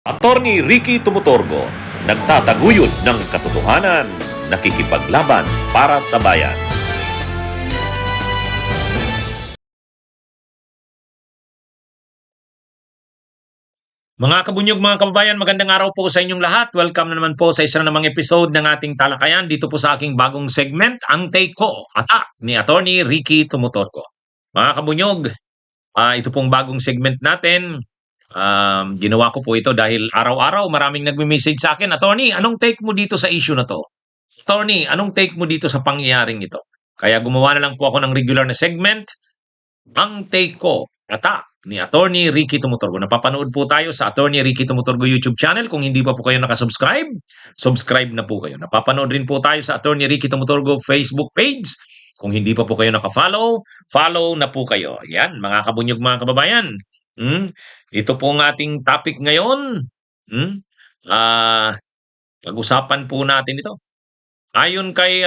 Attorney Ricky Tumutorgo, nagtataguyod ng katotohanan, nakikipaglaban para sa bayan. Mga kabunyog, mga kababayan, magandang araw po sa inyong lahat. Welcome na naman po sa isa na namang episode ng ating talakayan dito po sa aking bagong segment, Ang Take Ko, Attack ni Attorney Ricky Tumutorgo. Mga kabunyog, ito pong bagong segment natin. Ginawa ko po ito dahil araw-araw maraming nagme-message sa akin, Attorney, anong take mo dito sa issue na to? Attorney, anong take mo dito sa pangyayaring ito? Kaya gumawa na lang po ako ng regular na segment, Ang Take Ko, Attack ni Attorney Ricky Tumutorgo. Napapanood po tayo sa Attorney Ricky Tumutorgo YouTube channel. Kung hindi pa po kayo nakasubscribe, subscribe na po kayo. Napapanood rin po tayo sa Attorney Ricky Tumutorgo Facebook page. Kung hindi pa po kayo nakafollow, follow na po kayo. Yan, mga kabunyog, mga kababayan. Ito po ang ating topic ngayon. Pag-usapan po natin ito. Ayon kay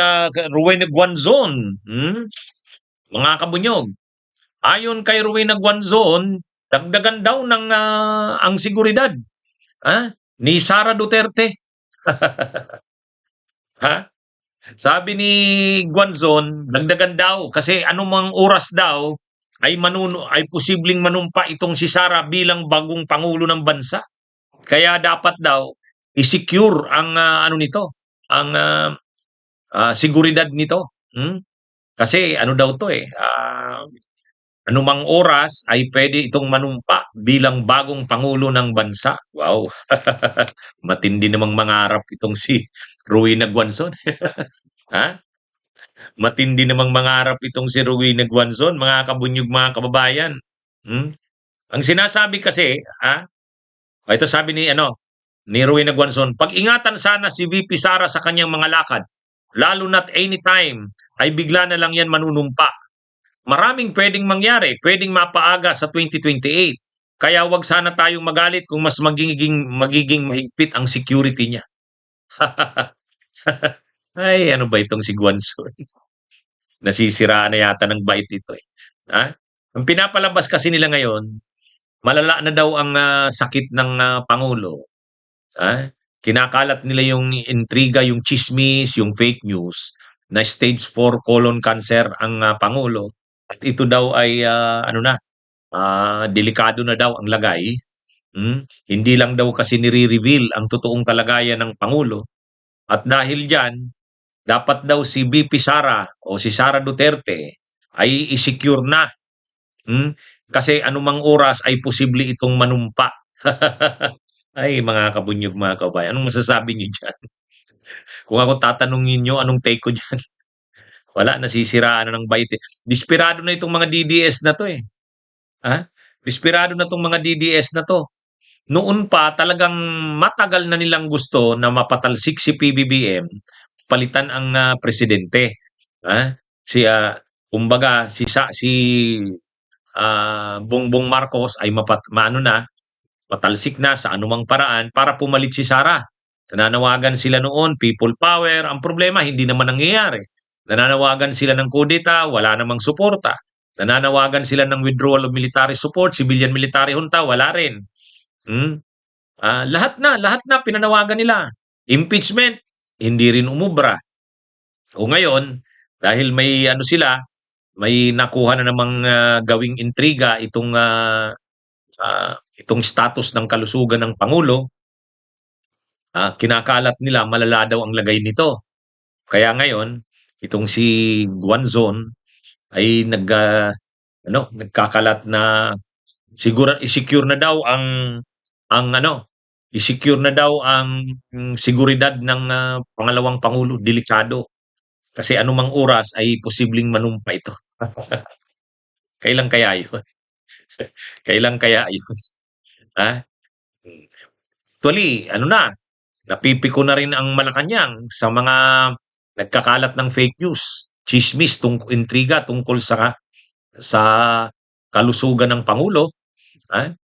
Rowena Guanzon, mga kabunyog, ayon kay Rowena Guanzon, dagdagan daw ng ang seguridad ni Sara Duterte. Sabi ni Guanzon, dagdagan daw kasi anumang oras daw ay posibleng manumpa itong si Sara bilang bagong pangulo ng bansa. Kaya dapat daw i-secure ang ang seguridad nito. Kasi ano daw to anumang oras ay pwede itong manumpa bilang bagong pangulo ng bansa. Wow. Matindi namang mangarap itong si Rowena Guanzon. Matindi namang mangarap itong si Rowena Guanzon, mga kabunyog, mga kababayan. Ang sinasabi kasi, ito sabi ni Rowena Guanzon, pag-ingatan sana si VP Sara sa kanyang mga lakad, lalo na't anytime ay bigla na lang yan manunumpa. Maraming pwedeng mangyari, pwedeng mapaaga sa 2028. Kaya wag sana tayong magalit kung mas magiging mahigpit ang security niya. Ay, ano ba itong si Guanzon? Nasisiraan na yata ng bait ito . Ang pinapalabas kasi nila ngayon, malala na daw ang sakit ng Pangulo. Kinakalat nila yung intriga, yung chismis, yung fake news na stage 4 colon cancer ang Pangulo. At ito daw ay delikado na daw ang lagay. Hindi lang daw kasi nire-reveal ang totoong kalagayan ng Pangulo. At dahil dyan, dapat daw si VP Sara o si Sara Duterte ay i-secure na. Kasi anumang oras ay posible itong manumpa. Ay, mga kabunyog, mga kabayan, anong masasabi niyo dyan? Kung ako tatanungin niyo, anong take ko dyan? Wala, nasisiraan na ng bait . Desperado na itong mga DDS na to . Desperado na itong mga DDS na to. Noon pa, talagang matagal na nilang gusto na mapatalsik si PBBM, palitan ang presidente. Kumbaga, si Bongbong Marcos ay matalsik na sa anumang paraan para pumalit si Sara. Nananawagan sila noon, people power. Ang problema, hindi naman nangyayari. Nananawagan sila ng kudeta, wala namang suporta. Nananawagan sila ng withdrawal of military support, civilian military junta, wala rin. Lahat na pinanawagan nila. Impeachment, hindi rin umubra. O ngayon, dahil may may nakuha na namang gawing intriga itong status ng kalusugan ng Pangulo, kinakalat nila malala daw ang lagay nito. Kaya ngayon, itong si Guanzon ay nagkakalat na siguro i-secure na daw ang seguridad ng pangalawang Pangulo. Delikado. Kasi anumang oras ay posibleng manumpa ito. Kailan kaya yun? Kailan kaya yun? Actually, napipiko na rin ang Malacanang sa mga nagkakalat ng fake news, chismis, intriga tungkol sa kalusugan ng Pangulo.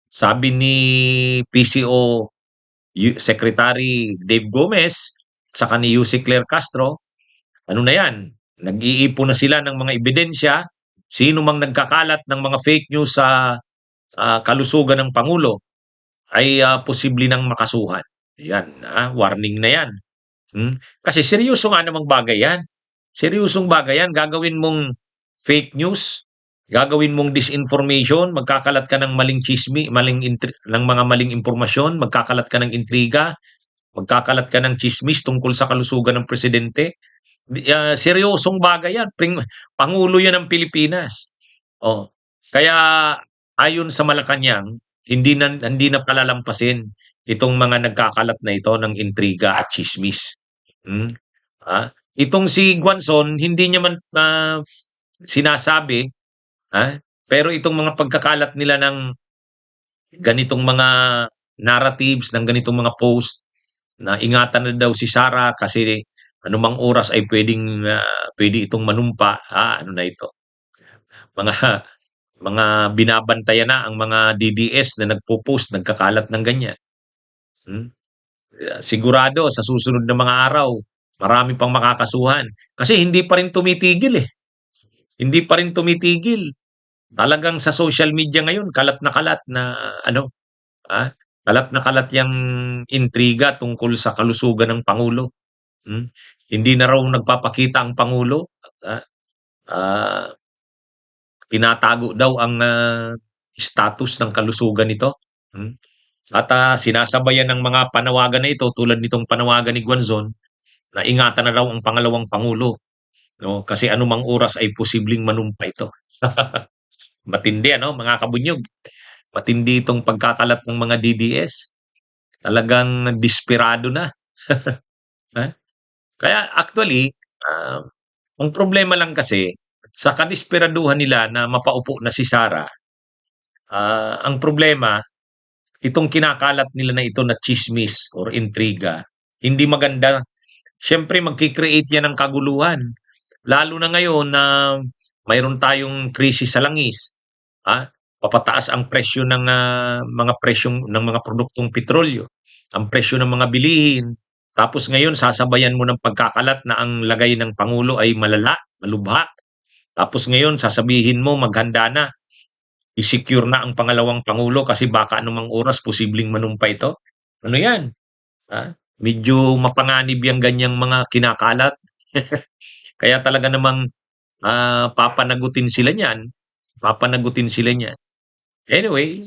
Sabi ni PCO Secretary Dave Gomez saka ni Yusek Claire Castro, nag-iipon na sila ng mga ebidensya, sino mang nagkakalat ng mga fake news sa kalusugan ng Pangulo ay posible nang makasuhan. Yan, warning na yan. Kasi seryoso nga namang bagay yan. Seryosong bagay yan. Gagawin mong fake news, gagawin mong disinformation, magkakalat ka ng maling chismi, ng mga maling impormasyon, magkakalat ka ng intriga, magkakalat ka ng chismis tungkol sa kalusugan ng presidente. Seryosong bagay yan. Pangulo yan ng Pilipinas. Oh. Kaya ayon sa Malacanang, hindi na palalampasin itong mga nagkakalat na ito ng intriga at chismis. Hmm. Itong si Guanzon, hindi niya man sinasabi, pero itong mga pagkakalat nila ng ganitong mga narratives, ng ganitong mga post, na ingatan na daw si Sara kasi anumang oras ay pwede itong manumpa. Ano na ito? Mga mga binabantayan na ang mga DDS na nagpo-post, nagkakalat ng ganyan. Sigurado sa susunod na mga araw, marami pang makakasuhan. Kasi hindi pa rin tumitigil eh. Hindi pa rin tumitigil. Talagang sa social media ngayon, kalat na ano, kalat na kalat yung intriga tungkol sa kalusugan ng Pangulo. Hindi na raw nagpapakita ang Pangulo. Ah, Tinatago daw ang status ng kalusugan nito. At sinasabayan ng mga panawagan na ito tulad nitong panawagan ni Guanzon na ingatan na raw ang pangalawang Pangulo. No? Kasi anumang oras ay posibleng manumpa ito. Matindi ano mga kabunyog. Matindi itong pagkakalat ng mga DDS. Talagang desperado na. Kaya actually, ang problema lang kasi, sa kadesperaduhan nila na mapaupo na si Sara, ang problema, itong kinakalat nila na ito na chismis or intriga, hindi maganda. Siyempre, magkikreate yan ng kaguluhan. Lalo na ngayon na mayroon tayong krisis sa langis. Papataas ang presyo ng mga presyong ng mga produktong petrolyo, ang presyo ng mga bilihin. Tapos ngayon sasabayan mo ng pagkakalat na ang lagay ng Pangulo ay malala, malubha. Tapos ngayon sasabihin mo maghanda na, i-secure na ang pangalawang Pangulo kasi baka anumang oras posibleng manumpa ito. Ano yan? Medyo mapanganib yang ganyang mga kinakalat. Kaya talaga namang papanagutin sila niyan. Papanagutin sila niyan. Anyway,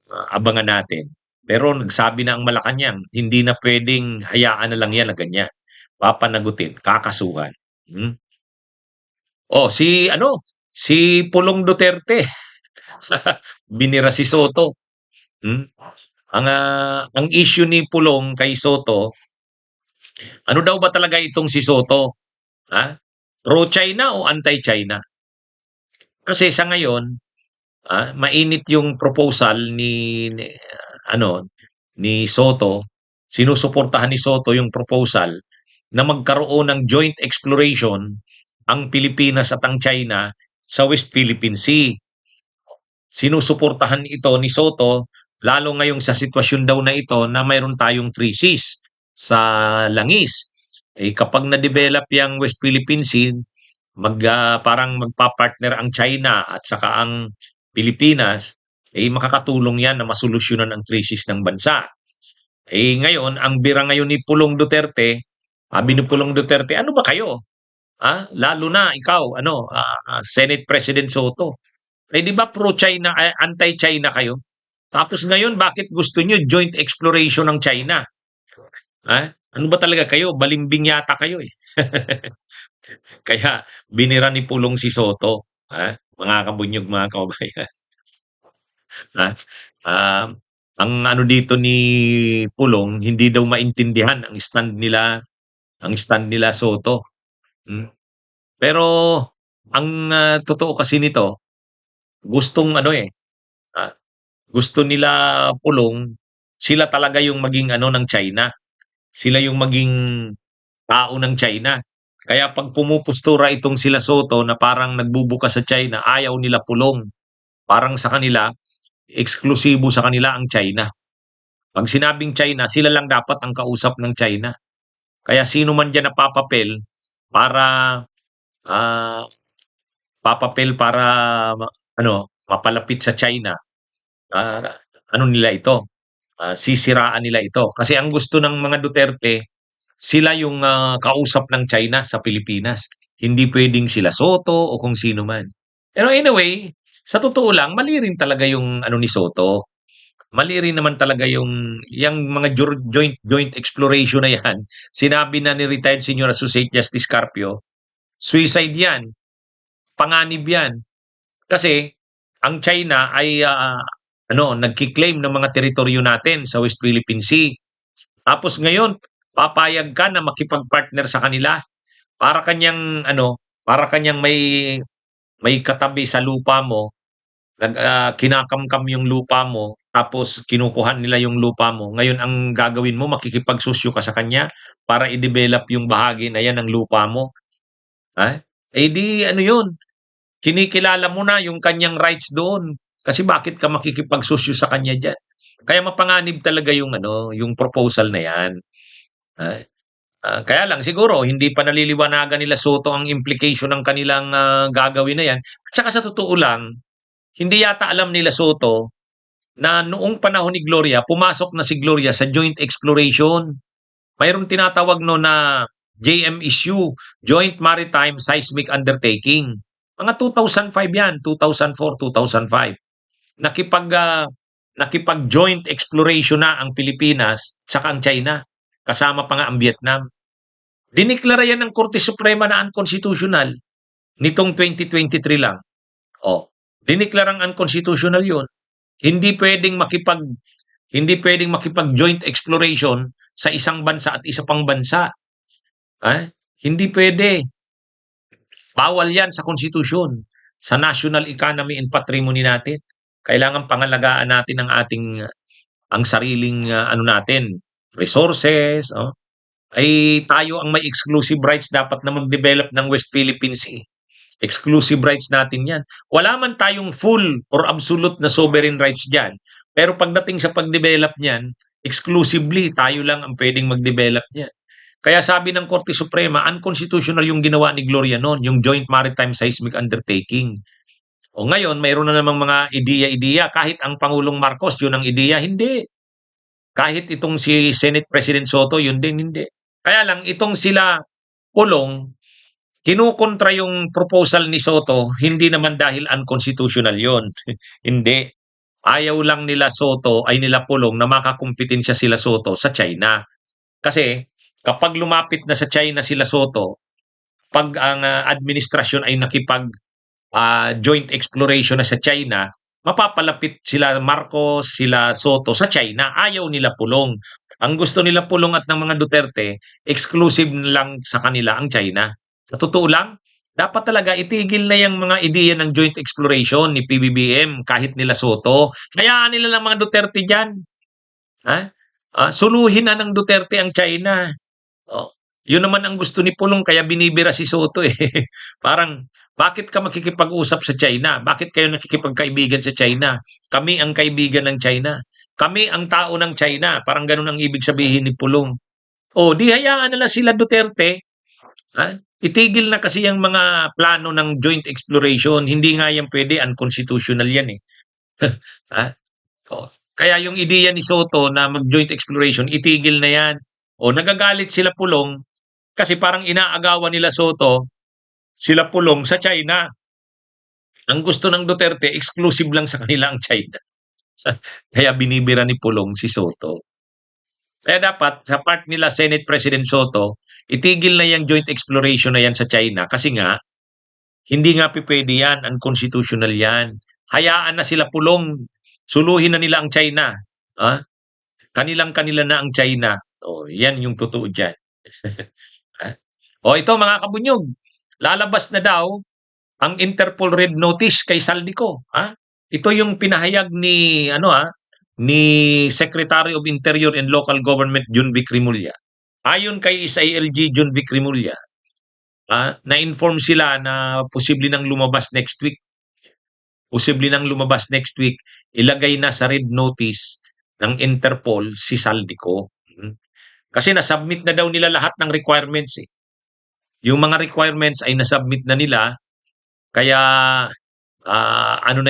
abangan natin. Pero nagsabi na ang Malacanang, hindi na pwedeng hayaan na lang yan na ganyan. Papanagutin, kakasuhan. Si Pulong Duterte. Binira si Soto. Ang issue ni Pulong kay Soto, ano daw ba talaga itong si Soto? Pro-China o anti-China? Kasi sa ngayon, mainit yung proposal ni Soto. Sinusuportahan ni Soto yung proposal na magkaroon ng joint exploration ang Pilipinas at ang China sa West Philippine Sea. Sinusuportahan ito ni Soto lalo ngayong sa sitwasyon daw na ito na mayroon tayong 3 seas sa langis. Kapag na-develop yung West Philippine Sea, parang magpa-partner ang China at saka ang Pilipinas, makakatulong yan na masolusyonan ang krisis ng bansa. Ngayon, ang bira ngayon ni Pulong Duterte, sabi ni Pulong Duterte, ano ba kayo? Lalo na ikaw, Senate President Soto. Di ba pro-China, anti-China kayo? Tapos ngayon, bakit gusto nyo joint exploration ng China? Ano ba talaga kayo? Balimbing yata kayo eh. Kaya binira ni Pulong si Soto, mga kabunyog, mga kababayan. Ang ano dito ni Pulong, hindi daw maintindihan ang stand nila Soto. Pero ang totoo kasi nito, gusto nila Pulong, sila talaga yung maging ng China. Sila yung maging tao ng China. Kaya pag pumupustura itong sila Soto na parang nagbubukas sa China, ayaw nila Pulong. Parang sa kanila, eksklusibo sa kanila ang China. Pag sinabing China, sila lang dapat ang kausap ng China. Kaya sino man dyan napapapel para mapalapit sa China, ano nila ito, sisiraan nila ito. Kasi ang gusto ng mga Duterte, sila yung kausap ng China sa Pilipinas. Hindi pwedeng sila Soto o kung sino man. Pero anyway, sa totoo lang, mali rin talaga yung ano ni Soto. Mali rin naman talaga yung mga joint exploration na yan. Sinabi na ni retired Senior Associate Justice Carpio, suicide yan, panganib yan. Kasi ang China ay nagki-claim ng mga teritoryo natin sa West Philippine Sea. Tapos ngayon, papayag ka na makipag-partner sa kanila para kanyang may katabi sa lupa mo, kinakamkam yung lupa mo, tapos kinukuhan nila yung lupa mo. Ngayon ang gagawin mo, makikipagsusyo ka sa kanya para i-develop yung bahagi na yan ng lupa mo. Ha? Eh di ano yun, kinikilala mo na yung kanyang rights doon. Kasi bakit ka makikipagsusyo sa kanya diyan? Kaya mapanganib talaga yung proposal na yan. Ah, kaya lang siguro hindi pa naliliwanagan nila Soto ang implication ng kanilang gagawin na yan. At saka sa totoo lang, hindi yata alam nila Soto na noong panahon ni Gloria, pumasok na si Gloria sa joint exploration. Mayroong tinatawag no na JMSU, Joint Maritime Seismic Undertaking. Mga 2005 yan, 2004, 2005. Nakipag-joint exploration na ang Pilipinas at ang China. Kasama pa nga ang Vietnam. Diniklara yan ng Korte Suprema na unconstitutional nitong 2023 lang. Diniklarang unconstitutional yun. Hindi pwedeng makipag joint exploration sa isang bansa at isa pang bansa. Hindi pwede. Bawal yan sa konstitusyon, sa national economy and patrimony natin. Kailangan pangalagaan natin ang sariling resources, ay tayo ang may exclusive rights dapat na mag-develop ng West Philippine Sea. Exclusive rights natin yan. Wala man tayong full or absolute na sovereign rights dyan. Pero pagdating sa pag-develop niyan, exclusively tayo lang ang pwedeng mag-develop niyan. Kaya sabi ng Korte Suprema, unconstitutional yung ginawa ni Gloria noon, yung Joint Maritime Seismic Undertaking. O ngayon, mayroon na namang mga ideya-ideya. Kahit ang Pangulong Marcos, yun ang ideya, hindi. Kahit itong si Senate President Soto, yun din, hindi. Kaya lang, itong sila Pulong, kinukontra yung proposal ni Soto, hindi naman dahil unconstitutional yon. Hindi. Ayaw lang nila nila Pulong na makakumpetensya sila Soto sa China. Kasi kapag lumapit na sa China sila Soto, pag ang administrasyon ay nakipag joint exploration na sa China, mapapalapit sila Marcos, sila Soto sa China. Ayaw nila Pulong. Ang gusto nila Pulong at ng mga Duterte, exclusive lang sa kanila ang China. Sa totoo lang, dapat talaga itigil na yung mga ideya ng joint exploration ni PBBM kahit nila Soto. Hayaan nila lang mga Duterte dyan. Suluhin na ng Duterte ang China. Yun naman ang gusto ni Pulong kaya binibira si Soto eh. Parang, bakit ka makikipag-usap sa China? Bakit kayo nakikipagkaibigan sa China? Kami ang kaibigan ng China. Kami ang tao ng China. Parang ganun ang ibig sabihin ni Pulong. Di hayaan na lang sila Duterte. Itigil na kasi yung mga plano ng joint exploration. Hindi nga yan pwede, unconstitutional yan eh. Kaya yung ideya ni Soto na mag-joint exploration, itigil na yan. Nagagalit sila Pulong kasi parang inaagawan nila Soto, sila Pulong sa China. Ang gusto ng Duterte, exclusive lang sa kanila ang China. Kaya binibira ni Pulong si Soto. Kaya dapat, sa part nila Senate President Soto, itigil na yung joint exploration na yan sa China kasi nga, hindi nga pwede yan, unconstitutional yan. Hayaan na sila Pulong, suluhin na nila ang China. Kanilang-kanila na ang China. Yan yung totoo dyan. Ito mga kabunyog, lalabas na daw ang Interpol Red Notice kay Saldico. Ito yung pinahayag ni Secretary of Interior and Local Government Jun Vic Rimulya. Ayon kay SILG Jun Vic Rimulya, na-inform sila na posible nang lumabas next week. Ilagay na sa red notice ng Interpol si Saldico. Kasi nasubmit na daw nila lahat ng requirements eh. Yung mga requirements ay nasubmit na nila, kaya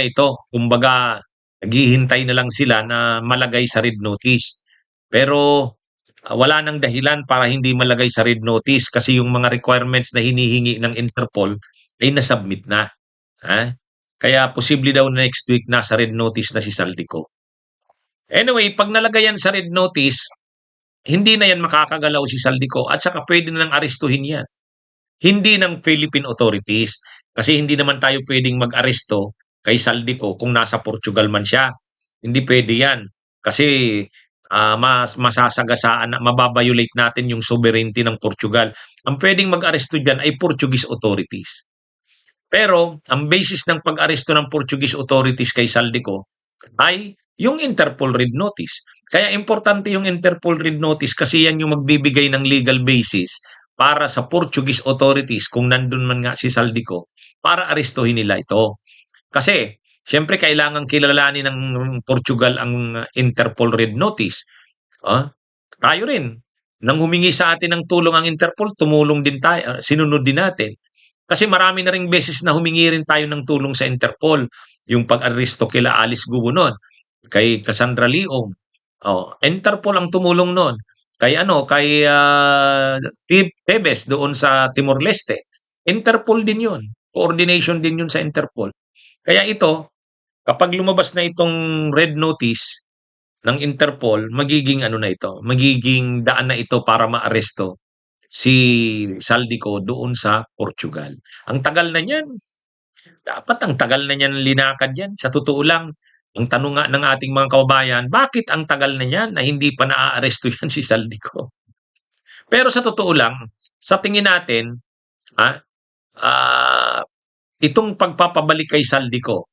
ito, kumbaga Naghihintay na lang sila na malagay sa red notice. Pero wala nang dahilan para hindi malagay sa red notice kasi yung mga requirements na hinihingi ng Interpol ay nasubmit na. Ha? Kaya posible daw next week nasa red notice na si Saldico. Anyway, pag nalagay yan sa red notice, hindi na yan makakagalaw si Saldico at saka pwede na lang arestuhin yan. Hindi ng Philippine authorities kasi hindi naman tayo pwedeng mag-aresto kay Saldico kung nasa Portugal man siya. Hindi pwede yan kasi mas masasagasaan, mababiolate natin yung sovereignty ng Portugal. Ang pwedeng mag-aresto dyan ay Portuguese authorities. Pero ang basis ng pag-aresto ng Portuguese authorities kay Saldico ay yung Interpol Red Notice. Kaya importante yung Interpol Red Notice kasi yan yung magbibigay ng legal basis para sa Portuguese authorities kung nandun man nga si Saldico para arestuhin nila ito. Kasi siyempre kailangan kilalanin ng Portugal ang Interpol Red Notice. Tayo rin. Nang humingi sa atin ng tulong ang Interpol, tumulong din tayo, sinunod din natin. Kasi marami na ring beses na humingi rin tayo ng tulong sa Interpol. Yung pag-aresto kila Alice Gubo noon, kay Cassandra Leong. Interpol ang tumulong noon. Kay Tebes doon sa Timor-Leste. Interpol din yun. Coordination din yun sa Interpol. Kaya ito, kapag lumabas na itong red notice ng Interpol, magiging ano na ito, magiging daan na ito para maaresto si Saldico doon sa Portugal. Ang tagal na niyan. Dapat ang tagal na niyan linakad yan. Sa totoo lang, ang tanong nga ng ating mga kababayan, bakit ang tagal na niyan na hindi pa naaaresto yan si Saldico? Pero sa totoo lang, sa tingin natin, ah, ah, itong pagpapabalik kay Saldico,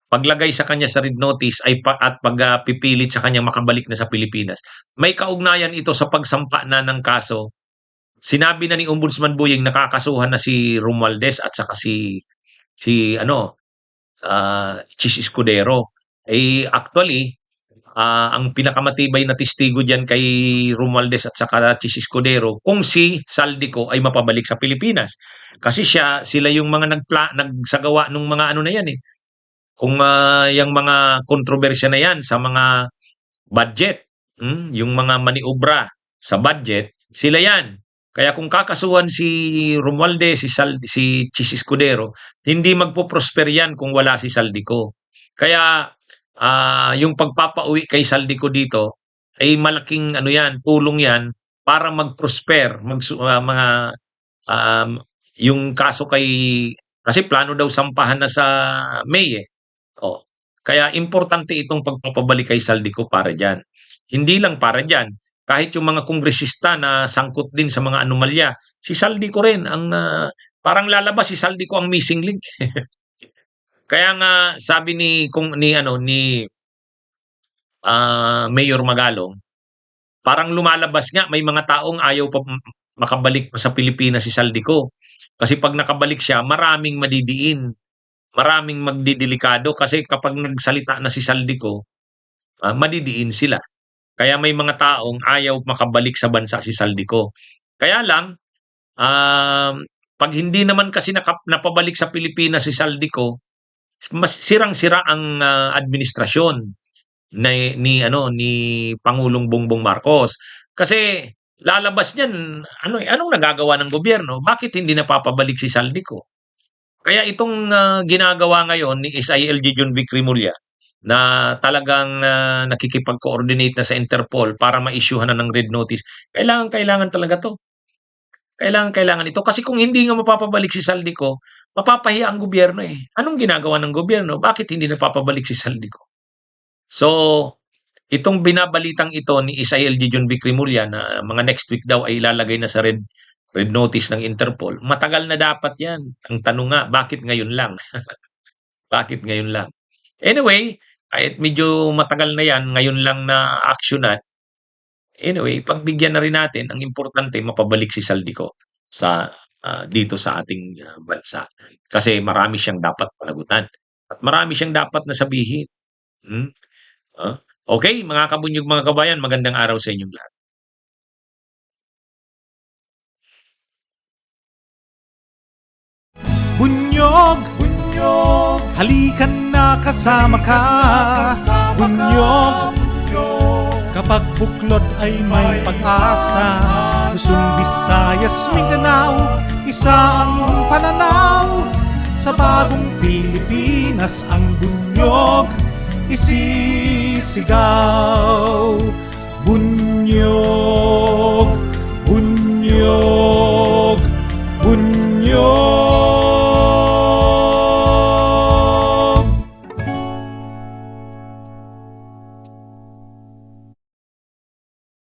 paglagay sa kanya sa red notice at pagpipilit sa kanya makabalik na sa Pilipinas, may kaugnayan ito sa pagsampa na ng kaso. Sinabi na ni Ombudsman Buying nakakasuhan na si Romualdez at saka si Chis Escudero. Actually, ang pinakamatibay na testigo diyan kay Romualdez at saka Chis Escudero kung si Saldico ay mapabalik sa Pilipinas. Kasi sila yung mga nagsagawa ng mga ano na yan eh. Kung yung mga kontrobersya na yan sa mga budget, yung mga maniobra sa budget, sila yan. Kaya kung kakasuhan si Romualdez, si Chis Escudero, hindi magpo-prosper yan kung wala si Saldico. Kaya yung pagpapauwi kay Saldico dito ay malaking ano yan, tulong yan para mag-prosper, yung kaso kasi plano daw sampahan na sa May eh. Kaya importante itong pagpapabalik kay Saldico para diyan. Hindi lang para diyan, kahit yung mga kongresista na sangkot din sa mga anomalya, si Saldico rin ang parang lalabas si Saldico ang missing link. Kaya nga sabi ni Mayor Magalong, parang lumalabas nga may mga taong ayaw pa makabalik pa sa Pilipinas si Saldico. Kasi pag nakabalik siya, maraming madidiin, maraming magdidelikado kasi kapag nagsalita na si Saldico, madidiin sila. Kaya may mga taong ayaw makabalik sa bansa si Saldico. Kaya lang, pag hindi naman kasi napabalik sa Pilipinas si Saldico, mas sirang-sira ang administrasyon ni Pangulong Bongbong Marcos. Kasi lalabas niyan, anong nagagawa ng gobyerno? Bakit hindi napapabalik si Saldico? Kaya itong ginagawa ngayon ni SILG John Vic Rimulya na talagang nakikipag-coordinate na sa Interpol para ma-issuehan na ng red notice, kailangan talaga to. Kailangan ito. Kasi kung hindi nga mapapabalik si Saldico, mapapahiya ang gobyerno eh. Anong ginagawa ng gobyerno? Bakit hindi napapabalik si Saldico? So, itong binabalitang ito ni SILG John Vic Rimulya na mga next week daw ay ilalagay na sa red notice ng Interpol, matagal na dapat yan. Ang tanong nga, bakit ngayon lang? Bakit ngayon lang? Anyway, kahit medyo matagal na yan, ngayon lang na actionan, anyway, pagbigyan na rin natin, ang importante, mapabalik si Saldico dito sa ating bansa. Kasi marami siyang dapat panagutan. At marami siyang dapat na sabihin. Okay, mga kabunyog, mga kabayan, magandang araw sa inyong lahat. Bunyog, bunyog, Halikan na kasama ka, Bunyog. Kapag buklod ay may pag-asa, Luzon, Visayas, Mindanao, isa ang pananaw. Sa bagong Pilipinas ang Bunyog isisigaw.